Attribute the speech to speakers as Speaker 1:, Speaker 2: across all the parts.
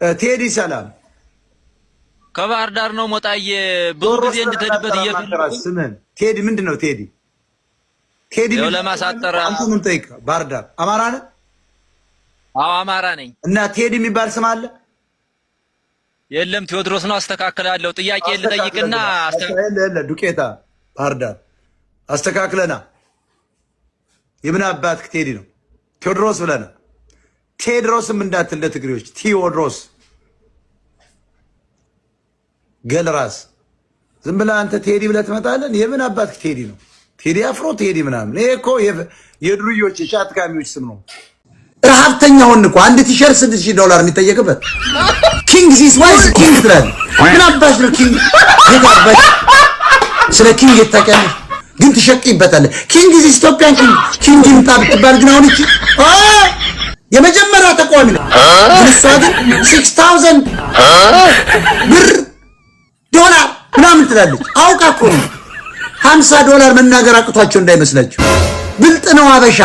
Speaker 1: ቴዲ ሰላም
Speaker 2: ከባህር ዳር ነው ሞጣዬ ብዙ ጊዜ እንድትሄድበት እየፈለኩ
Speaker 1: ስምን ቴዲ ምንድነው ቴዲ
Speaker 2: ለማሳጠር
Speaker 1: አንተ ምን ጠይቅ ባህር ዳር አማራ ነህ?
Speaker 2: አዎ አማራ ነኝ።
Speaker 1: እና ቴዲ የሚባል ስም አለ?
Speaker 2: የለም ቴዎድሮስ ነው። አስተካክላለሁ። ጥያቄ ልጠይቅና
Speaker 1: ዱቄታ ባህር ዳር አስተካክለና የምን አባትክ ቴዲ ነው? ቴዎድሮስ ብለና ቴድሮስም እንዳትል ለትግሬዎች ቴዎድሮስ ገልራስ ዝም ብለህ አንተ ቴዲ ብለህ ትመጣለህ። የምን አባትክ ቴዲ ነው? ቴዲ አፍሮ ቴዲ ምናምን ይሄ እኮ የድሩዮች የጫት ካሚዎች ስም ነው። ረሃብተኛ ሆን እኮ አንድ ቲሸርት $6000 የሚጠየቅበት ኪንግ ዚስ ዋይዝ ኪንግ ትላለህ። ምን አባሽ ነው ኪንግ? የታባሽ ስለ ኪንግ የታውቂያለሽ? ግን ትሸቅይበታለህ። ኪንግ ዚስ ኢትዮጵያን ኪንግ ይምጣ ብትባል ግን አሁን እቺ የመጀመሪያ ተቋሚ ነው። እሷ ግን 6000 ብር ዶላር ምናምን ትላለች። አውቃ እኮ ነው $50 መናገር አቅቷቸው እንዳይመስላችሁ። ብልጥ ነው አበሻ፣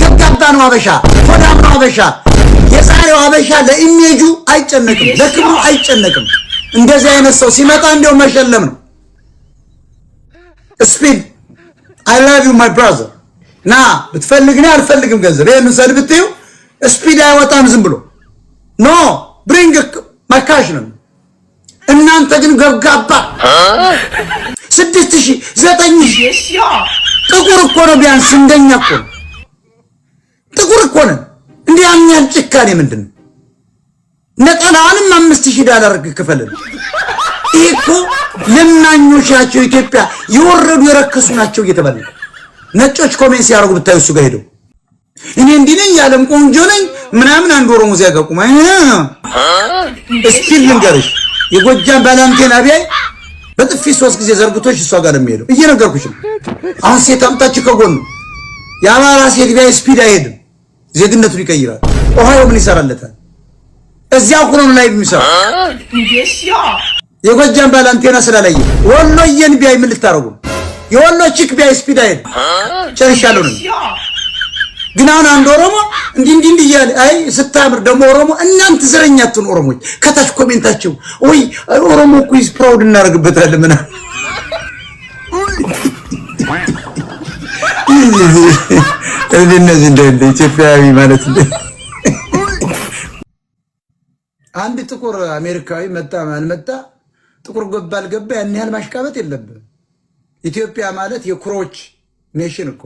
Speaker 1: ገብጋባ ነው አበሻ፣ ሆዳም ነው አበሻ። የዛሬው አበሻ ለኢሜጁ አይጨነቅም፣ ለክብሩ አይጨነቅም። እንደዚህ አይነት ሰው ሲመጣ እንደው መሸለም ነው። ስፒድ አይ ላቭ ዩ ማይ ብራዘር ና ብትፈልግኝ አልፈልግም ገንዘብ ይሄን ሰድ ብትዩ ስፒድ አይወጣም ዝም ብሎ ኖ ብሪንግ ማይ ካሽ ነው። እናንተ ግን ገብጋባ 6000 9000 ጥቁር እኮ ነው ቢያንስ እንደኛ እኮ ነው። ጥቁር እኮ ነው። እንዴ ያኛል ጭካኔ ምንድነው? ነጠላውንም $5000 ክፈልን። ይሄ እኮ ለማኞች ናቸው። ኢትዮጵያ የወረዱ የረከሱ ናቸው እየተባለ ነጮች ኮሜንት ሲያደርጉ ብታዩ እሱ ጋር ሄደው እኔ እንዲህ ነኝ ያለም ቆንጆ ነኝ ምናምን አንድ ኦሮሞ ሲያጋቁማ እስኪ ልንገርሽ የጎጃም ባላንቴን አብያይ በጥፊ 3 ጊዜ ዘርግቶሽ እሷ ጋር ነው የሚሄደው። እየነገርኩሽ ነው። አሁን ሴት አምጣች ከጎኑ የአማራ ሴት ቢያይ ስፒድ አይሄድም፣ ዜግነቱን ይቀይራል። ኦሃዮ ምን ይሰራለታል? እዚያው ሆኖ ላይ የሚሰራ የጎጃም ባላንቴና ስላላየ ወሎዬን ቢያይ ምን ልታረጉ? የወሎ ቺክ ቢያይ ስፒድ አይሄድም። ጨርሻለሁ ነው ግን አሁን አንድ ኦሮሞ እንዲህ እያለ አይ ስታምር ደግሞ ኦሮሞ እናንተ ዘረኛቱን ኦሮሞች ከታች ኮሜንታቸው ወይ ኦሮሞ እኮ ኢዝ ፕራውድ እናደርግበታለን ምናምን እነዚህ እንደ ኢትዮጵያዊ ማለት ነው። አንድ ጥቁር አሜሪካዊ መጣ ማልመጣ ጥቁር ገባል ገባ ያን ያህል ማሽቃበጥ የለብም። ኢትዮጵያ ማለት የኩሮች ኔሽን እኮ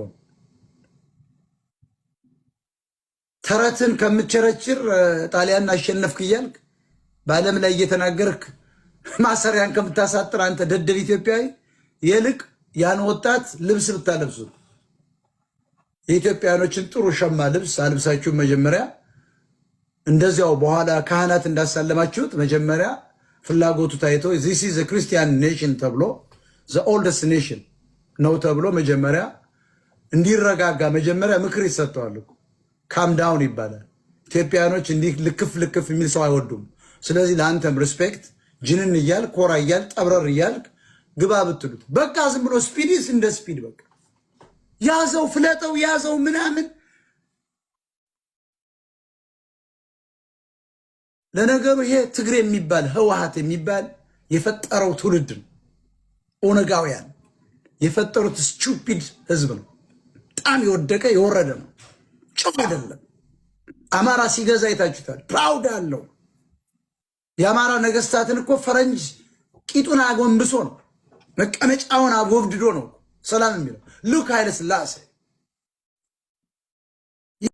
Speaker 1: ተረትን ከምትቸረችር ጣሊያን አሸነፍክ እያልክ በዓለም ላይ እየተናገርክ ማሰሪያን ከምታሳጥር አንተ ደደብ ኢትዮጵያዊ የልቅ ያን ወጣት ልብስ ብታለብሱ የኢትዮጵያኖችን ጥሩ ሸማ ልብስ አልብሳችሁ መጀመሪያ እንደዚያው በኋላ ካህናት እንዳሳለማችሁት መጀመሪያ ፍላጎቱ ታይቶ this is a Christian nation ተብሎ the oldest nation ነው ተብሎ መጀመሪያ እንዲረጋጋ መጀመሪያ ምክር ይሰጣሉ። ካም ዳውን ይባላል። ኢትዮጵያኖች እንዲህ ልክፍ የሚል ሰው አይወዱም። ስለዚህ ለአንተም ሪስፔክት ጅንን እያል ኮራ እያል ጠብረር እያል ግባ ብትሉት በቃ ዝም ብሎ ስፒድስ እንደ ስፒድ በቃ ያዘው ፍለጠው ያዘው ምናምን። ለነገሩ ይሄ ትግሬ የሚባል ህወሓት የሚባል የፈጠረው ትውልድ ነው። ኦነጋውያን የፈጠሩት ስቱፒድ ህዝብ ነው። በጣም የወደቀ የወረደ ነው። ጭፍ አይደለም። አማራ ሲገዛ አይታችሁታል። ፕራውድ አለው። የአማራ ነገስታትን እኮ ፈረንጅ ቂጡን አጎንብሶ ነው መቀመጫውን አጎብድዶ ነው ሰላም የሚለው። ሉክ ኃይለ ሥላሴ